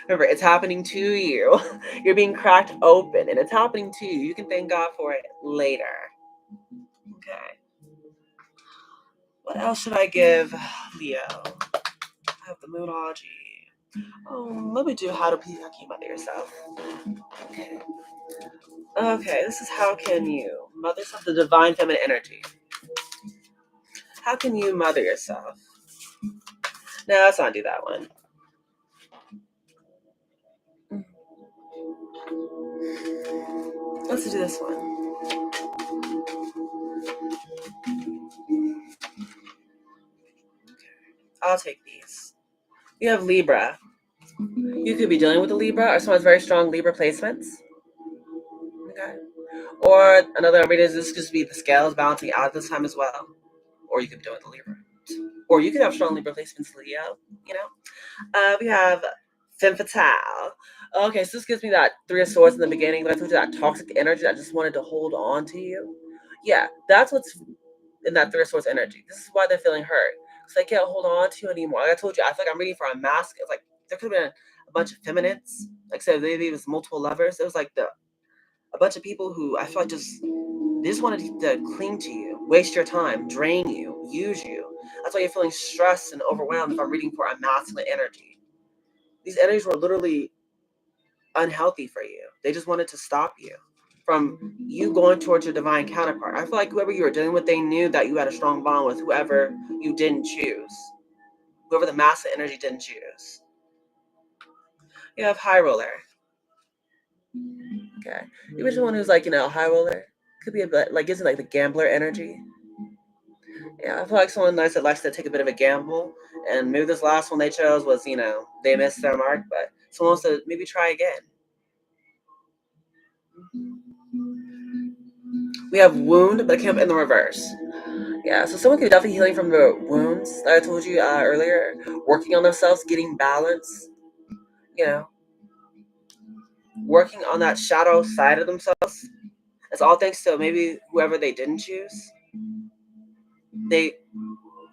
Remember, it's happening to you. You're being cracked open, and it's happening to you. You can thank God for it later. Okay. What else should I give Leo? I have the Moonology. Let me do how to be lucky mother yourself. Okay. Okay, this is how can you mother yourself, the divine feminine energy. How can you mother yourself? No, let's not do that one. Let's do this one. I'll take these. You have Libra. You could be dealing with a Libra or someone with very strong Libra placements. Okay. Or another reason is this could be the scales balancing out at this time as well. Or you could be dealing with a Libra. Or you could have strong Libra placements, Leo. We have Femme Fatale. Okay, so this gives me that Three of Swords in the beginning. But I told you that toxic energy that just wanted to hold on to you. Yeah, that's what's in that Three of Swords energy. This is why they're feeling hurt. Because they can't hold on to you anymore. Like I told you, I feel like I'm reading for a mask. It's like there could have been a bunch of feminists. Like I said, maybe it was multiple lovers. It was like a bunch of people who I feel like they just wanted to cling to you, waste your time, drain you, use you. That's why you're feeling stressed and overwhelmed if I'm reading for a masculine energy. These energies were literally unhealthy for you. They just wanted to stop you from you going towards your divine counterpart. I feel like whoever you were dealing with, they knew that you had a strong bond with whoever you didn't choose. Whoever the masculine energy didn't choose. You have high roller. Okay. You're someone who's like, high roller. Could be a bit like, isn't like the gambler energy. Yeah, I feel like someone nice that likes to take a bit of a gamble. And maybe this last one they chose was, they missed their mark, but someone wants to maybe try again. We have wound, but it came up in the reverse. Yeah, so someone could be definitely healing from the wounds that I told you earlier, working on themselves, getting balance, you know, working on that shadow side of themselves. It's all thanks to maybe whoever they didn't choose. They,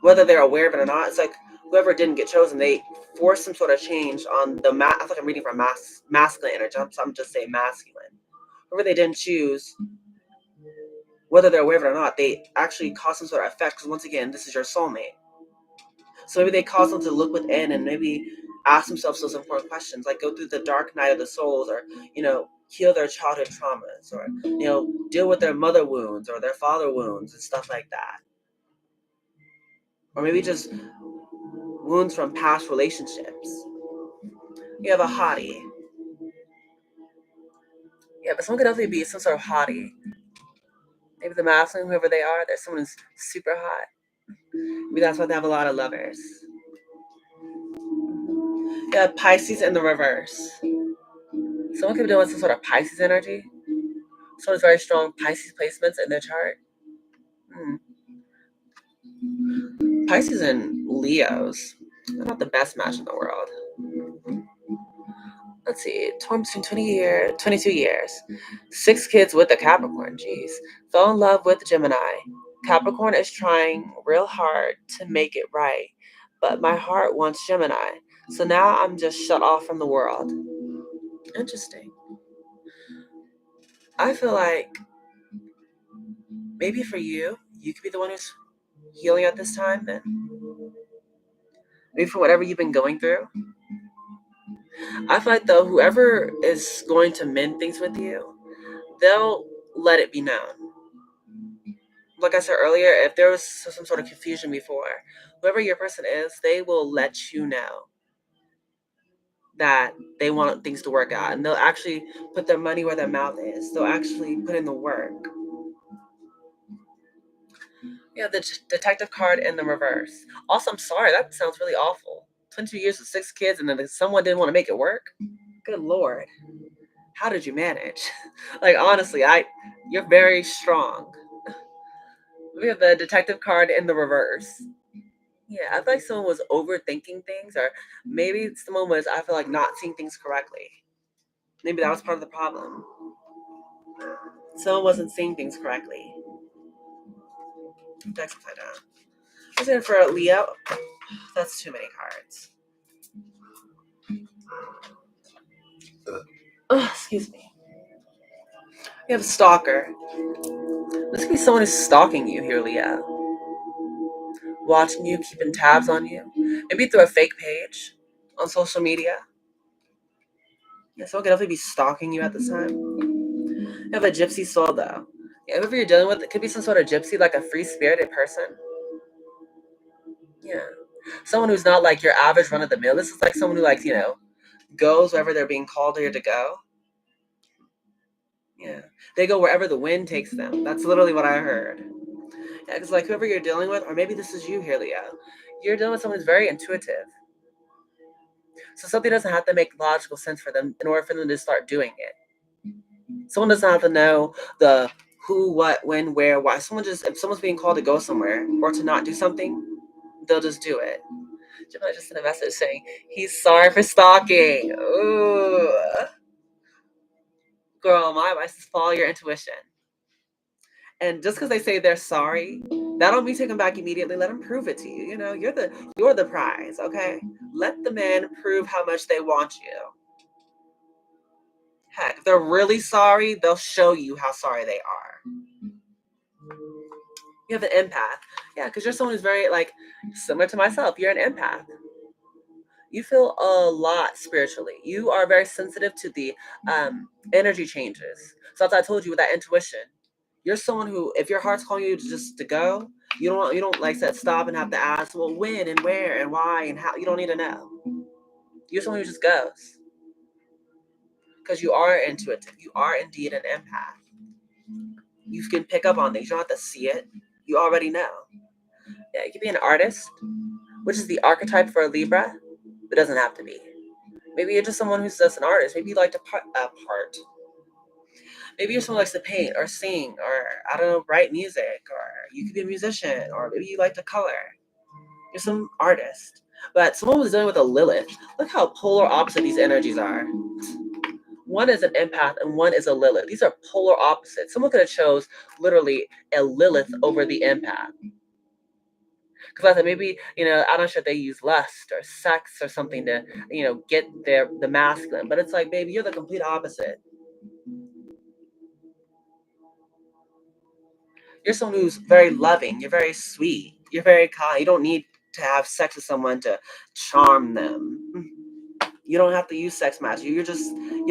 whether they're aware of it or not, it's like whoever didn't get chosen, they force some sort of change on the I feel like I'm reading from masculine energy. I'm just saying masculine. Whoever they didn't choose, whether they're aware of it or not, they actually cause some sort of effect. Because once again, this is your soulmate. So maybe they cause them to look within and maybe ask themselves those important questions, like go through the dark night of the souls, or heal their childhood traumas, or deal with their mother wounds or their father wounds and stuff like that, or maybe just wounds from past relationships. You have a hottie. Yeah, but someone could definitely be some sort of hottie. Maybe the masculine, whoever they are, there's someone who's super hot. Maybe that's why they have a lot of lovers. Yeah, Pisces in the reverse. Someone could be doing some sort of Pisces energy. Someone with very strong Pisces placements in their chart. Pisces and Leos. They're not the best match in the world. Let's see, torn between 22 years. 6 kids with a Capricorn, jeez. Fell in love with Gemini. Capricorn is trying real hard to make it right, but my heart wants Gemini. So now I'm just shut off from the world. Interesting. I feel like maybe for you, you could be the one who's healing at this time then. maybe for whatever you've been going through. I feel like though, whoever is going to mend things with you, they'll let it be known. Like I said earlier, if there was some sort of confusion before, whoever your person is, they will let you know that they want things to work out, and they'll actually put their money where their mouth is. They'll actually put in the work. Yeah, the detective card in the reverse. Also, I'm sorry, that sounds really awful. 22 years with 6 kids, and then someone didn't want to make it work. Good lord, how did you manage? Like honestly, you're very strong. We have the detective card in the reverse. Yeah, I feel like someone was overthinking things, or maybe someone was, I feel like, not seeing things correctly. Maybe that was part of the problem. Someone wasn't seeing things correctly. Deck's upside down. What's in for Leo? That's too many cards. Oh, excuse me. We have a stalker. This could be someone who's stalking you here, Leo. Watching you, keeping tabs on you. Maybe through a fake page on social media. Yeah, someone could definitely be stalking you at this time. You have a gypsy soul, though. Yeah, whoever you're dealing with, it could be some sort of gypsy, like a free-spirited person. Yeah. Someone who's not like your average run-of-the-mill. This is like someone who, like, goes wherever they're being called here to go. Yeah. They go wherever the wind takes them. That's literally what I heard. Yeah, because like whoever you're dealing with, or maybe this is you here, Leo, you're dealing with someone who's very intuitive. So something doesn't have to make logical sense for them in order for them to start doing it. Someone doesn't have to know the who, what, when, where, why. If someone's being called to go somewhere or to not do something, they'll just do it. Gemini just sent a message saying he's sorry for stalking. Ooh, girl, my advice is follow your intuition. And just because they say they're sorry, that don't mean take them back immediately. Let them prove it to you. You're the prize. Okay, let the men prove how much they want you. Heck, if they're really sorry, they'll show you how sorry they are. You have an empath, yeah, because you're someone who's very like similar to myself. You're an empath. You feel a lot spiritually. You are very sensitive to the energy changes. So as I told you with that intuition, you're someone who, if your heart's calling you to go, you don't like set stop and have to ask, well, when and where and why and how. You don't need to know. You're someone who just goes because you are intuitive. You are indeed an empath. You can pick up on things. You don't have to see it. You already know. Yeah, you can be an artist, which is the archetype for a Libra. It doesn't have to be. Maybe you're just someone who's just an artist. Maybe you like to part. Maybe you're someone who likes to paint or sing or, I don't know, write music, or you could be a musician, or maybe you like to color. You're some artist. But someone was dealing with a Lilith. Look how polar opposite these energies are. One is an empath and one is a Lilith. These are polar opposites. Someone could have chose literally a Lilith over the empath. Because I thought maybe, I'm not sure if they use lust or sex or something to, get the masculine. But it's like, baby, you're the complete opposite. You're someone who's very loving. You're very sweet. You're very kind. You don't need to have sex with someone to charm them. You don't have to use sex magic. You're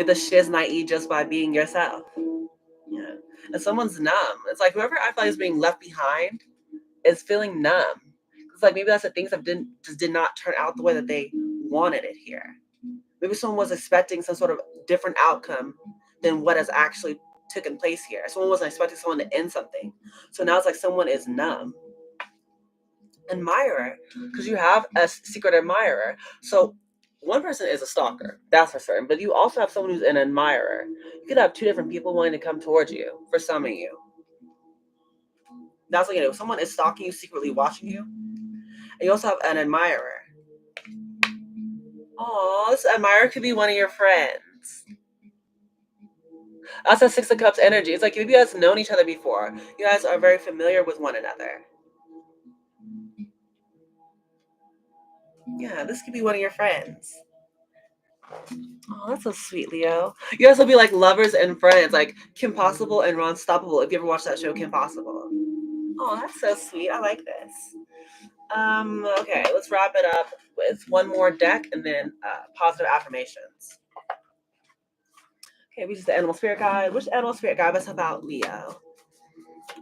the shiz naive just by being yourself. Yeah. And someone's numb. It's like whoever I feel like is being left behind is feeling numb. It's like maybe that's the things that did not turn out the way that they wanted it here. Maybe someone was expecting some sort of different outcome than what has actually taken place here. Someone wasn't expecting someone to end something. So now it's like someone is numb. Admirer, because you have a secret admirer. So one person is a stalker, that's for certain, but you also have someone who's an admirer. You could have two different people wanting to come towards you for some of you. That's what someone is stalking you, secretly watching you. And you also have an admirer. Oh, this admirer could be one of your friends. That's that Six of Cups energy. It's like if you guys have known each other before, you guys are very familiar with one another. Yeah, this could be one of your friends. Oh, that's so sweet, Leo. You guys will be like lovers and friends, like Kim Possible and Ron Stoppable. If you ever watched that show, Kim Possible. Oh, that's so sweet. I like this. Okay, let's wrap it up with one more deck and then positive affirmations. Okay, we just the animal spirit guide. Which animal spirit guide best help out Leo?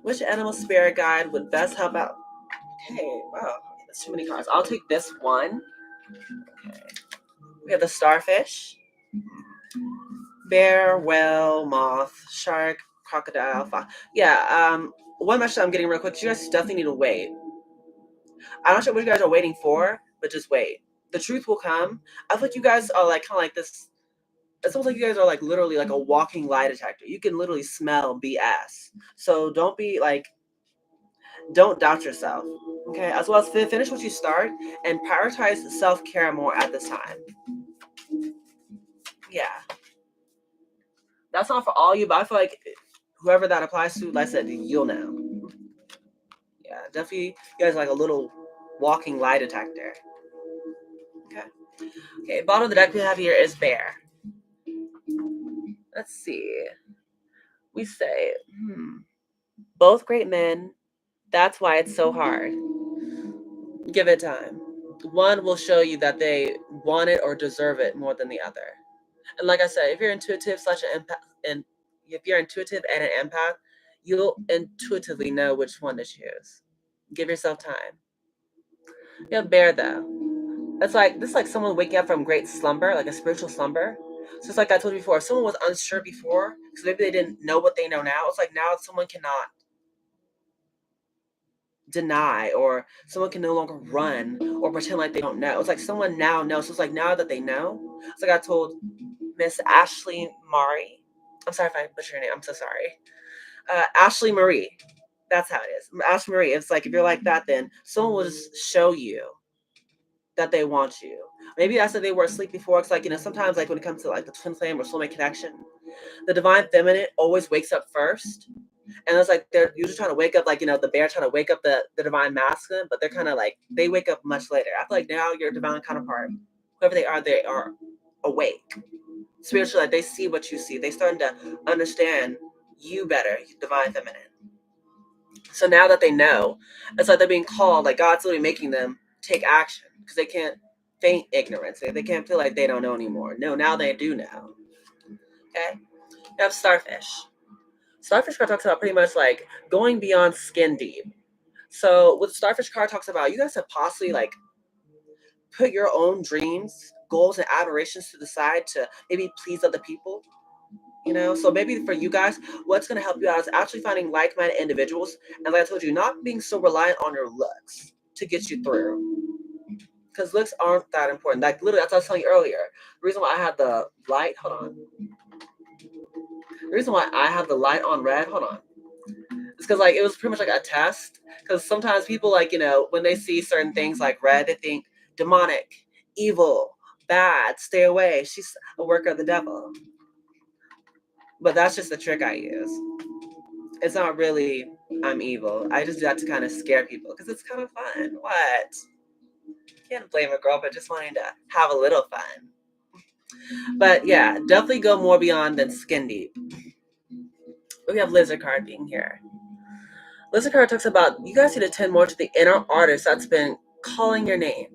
Which animal spirit guide would best help out? Okay, wow, that's too many cards. I'll take this one. Okay, we have the starfish, bear, whale, moth, shark, crocodile, fox. Yeah. One message I'm getting real quick. You guys definitely need to wait. I'm not sure what you guys are waiting for, but just wait. The truth will come. I feel like you guys are like kind of like this. It's almost like you guys are like literally like a walking lie detector. You can literally smell BS. So don't doubt yourself. Okay, as well as finish what you start and prioritize self care more at this time. Yeah, that's not for all you, but I feel like whoever that applies to, like I said, you'll know. Yeah, definitely, you guys are like a little walking lie detector. Okay. Okay, bottom of the deck we have here is bear. Let's see. We say, both great men. That's why it's so hard. Give it time. One will show you that they want it or deserve it more than the other. And like I said, if you're intuitive slash an empath, and if you're intuitive and an empath, you'll intuitively know which one to choose. Give yourself time. You have bear though. That's like this is like someone waking up from great slumber, like a spiritual slumber. So it's like I told you before, if someone was unsure before, because maybe they didn't know what they know now. It's like now someone cannot deny or someone can no longer run or pretend like they don't know. It's like someone now knows. So it's like now that they know. It's like I told Miss Ashley Mari. I'm sorry if I butchered your name. I'm so sorry. Ashley Marie. That's how it is. Ashley Marie. It's like if you're like that, then someone will just show you that they want you. Maybe that's that they were asleep before. It's like, sometimes like when it comes to like the twin flame or soulmate connection, the divine feminine always wakes up first. And it's like they're usually trying to wake up, like, the bear trying to wake up the divine masculine, but they're kind of like, they wake up much later. I feel like now your divine counterpart, whoever they are awake. Spiritually, like they see what you see. They starting to understand you better, divine feminine. So now that they know, it's like they're being called, like God's literally making them take action because they can't feign ignorance. They can't feel like they don't know anymore. No, now they do know. Okay? You have starfish. Starfish card talks about pretty much like going beyond skin deep. So what Starfish card talks about, you guys have possibly like put your own dreams, goals, and aspirations to the side to maybe please other people. So maybe for you guys, what's going to help you out is actually finding like-minded individuals, and like I told you, not being so reliant on your looks to get you through, because looks aren't that important. Like literally, that's what I was telling you earlier. The reason why I had the light, hold on. The reason why I have the light on red, hold on, it's because like it was pretty much like a test. Because sometimes people like when they see certain things like red, they think demonic, evil, bad, stay away. She's a worker of the devil. But that's just the trick I use. It's not really I'm evil. I just do that to kind of scare people because it's kind of fun. What? Can't blame a girl for just wanting to have a little fun. But yeah, definitely go more beyond than skin deep. We have Lizard card being here. Lizard card talks about you guys need to tend more to the inner artist that's been calling your name.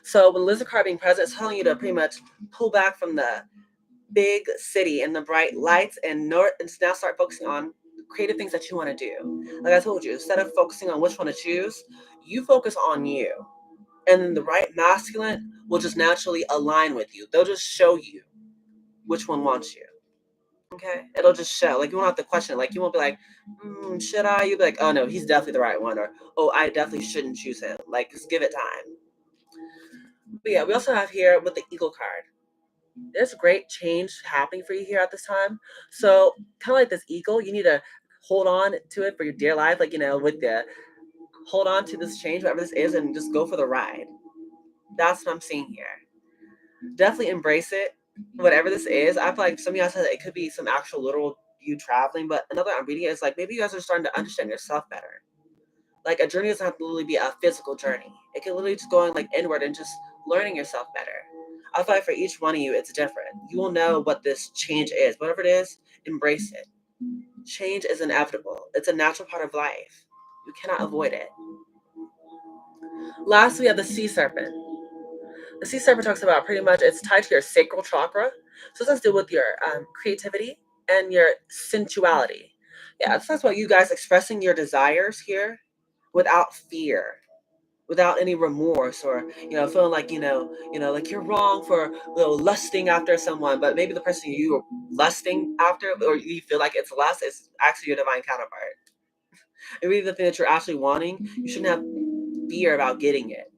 So when Lizard card being present, it's telling you to pretty much pull back from the big city and the bright lights and now start focusing on creative things that you want to do. Like I told you, instead of focusing on which one to choose, you focus on you. And then the right masculine will just naturally align with you. They'll just show you which one wants you. Okay? It'll just show. Like you won't have to question it. Like you won't be like, should I? You'll be like, oh no, he's definitely the right one. Or, oh, I definitely shouldn't choose him. Like just give it time. But yeah, we also have here with the Eagle card. There's great change happening for you here at this time. So kind of like this eagle, you need to hold on to it for your dear life. Like, with the hold on to this change, whatever this is, and just go for the ride. That's what I'm seeing here. Definitely embrace it. Whatever this is, I feel like some of you guys said it could be some actual literal you traveling, but another I'm reading is like maybe you guys are starting to understand yourself better. Like a journey doesn't have to literally be a physical journey. It can literally just going like inward and just learning yourself better. I feel like for each one of you, it's different. You will know what this change is. Whatever it is, embrace it. Change is inevitable. It's a natural part of life. You cannot avoid it. Last, we have the sea serpent. The sea serpent talks about pretty much it's tied to your sacral chakra. So it has to do with your creativity and your sensuality. Yeah, it talks about you guys expressing your desires here without fear, without any remorse, or feeling like like you're wrong for lusting after someone, but maybe the person you are lusting after, or you feel like it's lust, is actually your divine counterpart. And really, the thing that you're actually wanting, you shouldn't have fear about getting it.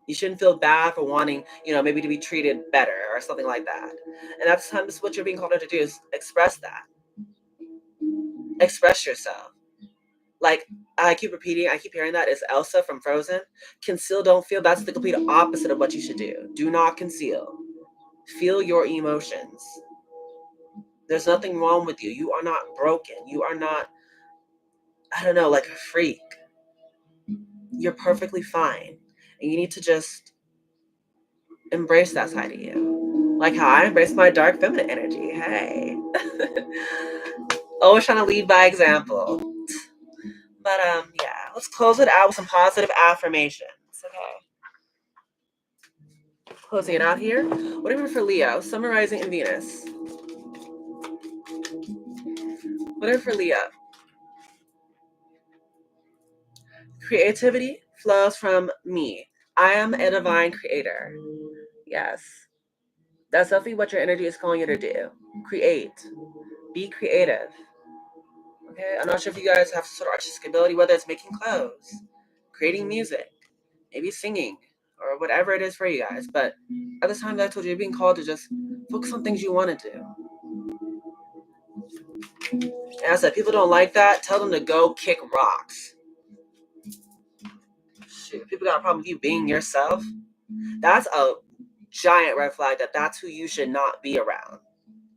You shouldn't feel bad for wanting, maybe to be treated better or something like that. And that's time. This is what you're being called to do: is express that, express yourself. Like I keep repeating, I keep hearing that is Elsa from Frozen. Conceal, don't feel. That's the complete opposite of what you should do. Do not conceal. Feel your emotions. There's nothing wrong with you. You are not broken. You are not, I don't know, like a freak. You're perfectly fine. And you need to just embrace that side of you. Like how I embrace my dark feminine energy. Hey. Always trying to lead by example. But yeah, let's close it out with some positive affirmations. Okay. Closing it out here. Whatever for Leo, Sun, Rising, and Venus. Whatever for Leo. Creativity flows from me. I am a divine creator. Yes. That's definitely what your energy is calling you to do. Create. Be creative. Okay? I'm not sure if you guys have some sort of artistic ability, whether it's making clothes, creating music, maybe singing, or whatever it is for you guys. But at this time, I told you, you're being called to just focus on things you want to do. And I said, people don't like that, tell them to go kick rocks. Shoot, people got a problem with you being yourself. That's a giant red flag that that's who you should not be around.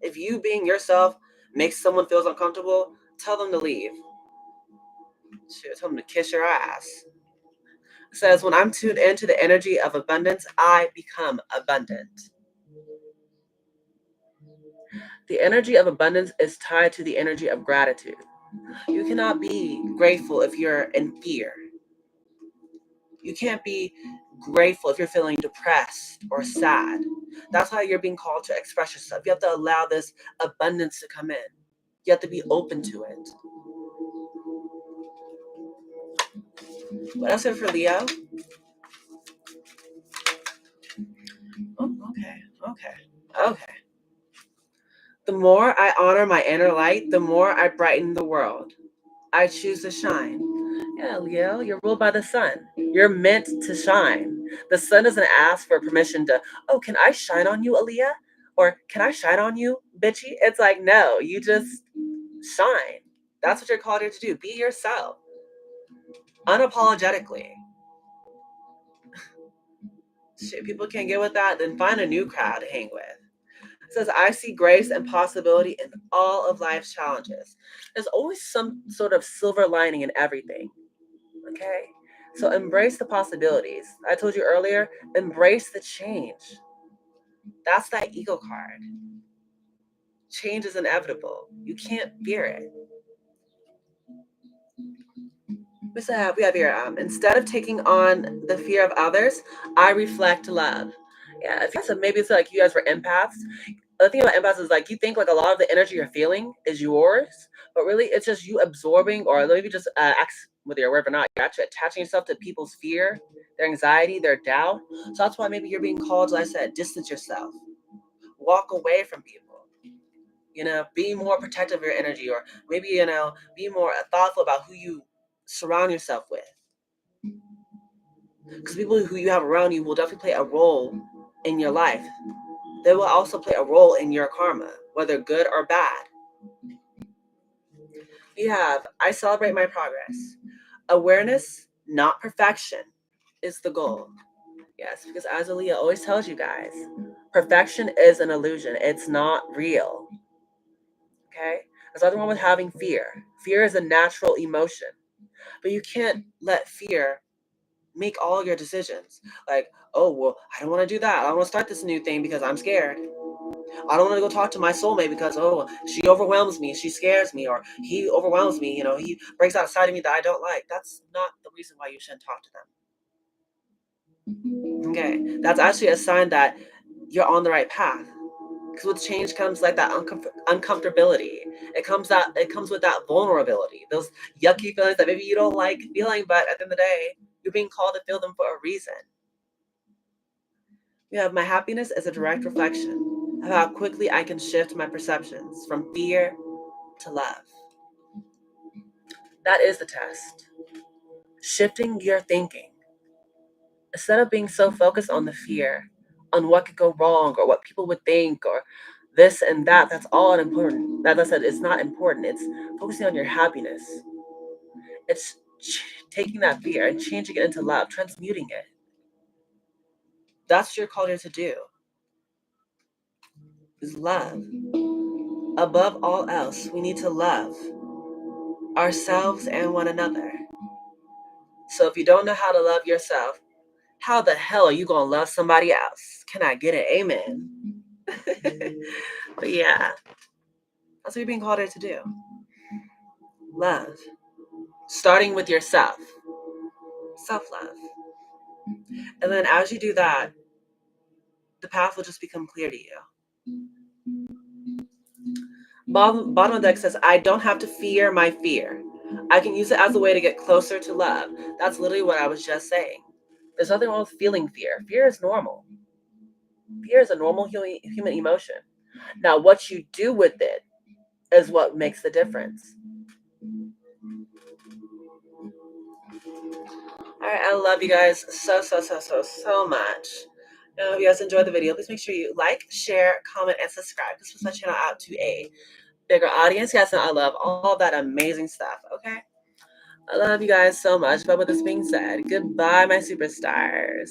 If you being yourself makes someone feels uncomfortable, tell them to leave. Shoot, tell them to kiss your ass. It says, when I'm tuned into the energy of abundance, I become abundant. The energy of abundance is tied to the energy of gratitude. You cannot be grateful if you're in fear. You can't be grateful if you're feeling depressed or sad. That's how you're being called to express yourself. You have to allow this abundance to come in. You have to be open to it. What else is for Leo? Oh, okay. The more I honor my inner light, the more I brighten the world. I choose to shine. Yeah, Leo, you're ruled by the sun. You're meant to shine. The sun doesn't ask for permission to, oh, can I shine on you, Aaliyah? Or can I shine on you, bitchy? It's like, no, you just shine. That's what you're called here to do. Be yourself. Unapologetically. Shit, people can't get with that, then find a new crowd to hang with. It says, I see grace and possibility in all of life's challenges. There's always some sort of silver lining in everything. Okay? So embrace the possibilities. I told you earlier, embrace the change. That's that ego card. Change is inevitable. You can't fear it. We have here, instead of taking on the fear of others, I reflect love. Yeah, so maybe it's like you guys were empaths. The thing about empaths is like you think like a lot of the energy you're feeling is yours, but really it's just you absorbing, or maybe just whether you're aware or not, you're actually attaching yourself to people's fear, their anxiety, their doubt. So that's why maybe you're being called, as I said, distance yourself, walk away from people. Be more protective of your energy, or maybe be more thoughtful about who you surround yourself with. Because people who you have around you will definitely play a role in your life. They will also play a role in your karma, whether good or bad. We have, I celebrate my progress. Awareness, not perfection, is the goal. Yes, because as Aaliyah always tells you guys, perfection is an illusion. It's not real. Okay? There's nothing wrong with having fear. Fear is a natural emotion. But you can't let fear make all your decisions. Like, oh, well, I don't want to do that. I don't want to start this new thing because I'm scared. I don't want to go talk to my soulmate because, oh, she overwhelms me. She scares me. Or he overwhelms me. He brings out a side of me that I don't like. That's not the reason why you shouldn't talk to them. Okay, that's actually a sign that you're on the right path. Because with change comes like that uncomfortability. It comes with that vulnerability, those yucky feelings that maybe you don't like feeling, but at the end of the day, you're being called to feel them for a reason. You have my happiness as a direct reflection of how quickly I can shift my perceptions from fear to love. That is the test. Shifting your thinking. Instead of being so focused on the fear, on what could go wrong or what people would think or this and that, that's all unimportant. That I said, it's not important. It's focusing on your happiness. It's taking that fear and changing it into love, transmuting it. That's what you're called here to do, is love. Above all else, we need to love ourselves and one another. So if you don't know how to love yourself, how the hell are you going to love somebody else? Can I get an amen? But yeah, that's what you're being called here to do. Love. Starting with yourself. Self-love. And then as you do that, the path will just become clear to you. Bottom of the deck says, I don't have to fear my fear. I can use it as a way to get closer to love. That's literally what I was just saying. There's nothing wrong with feeling fear. Fear is normal. Fear is a normal human emotion. Now, what you do with it is what makes the difference. All right, I love you guys so much. If you guys enjoyed the video, please make sure you like, share, comment, and subscribe. This was my channel out to a bigger audience. Yes, and I love all that amazing stuff, okay? I love you guys so much. But with this being said, goodbye, my superstars.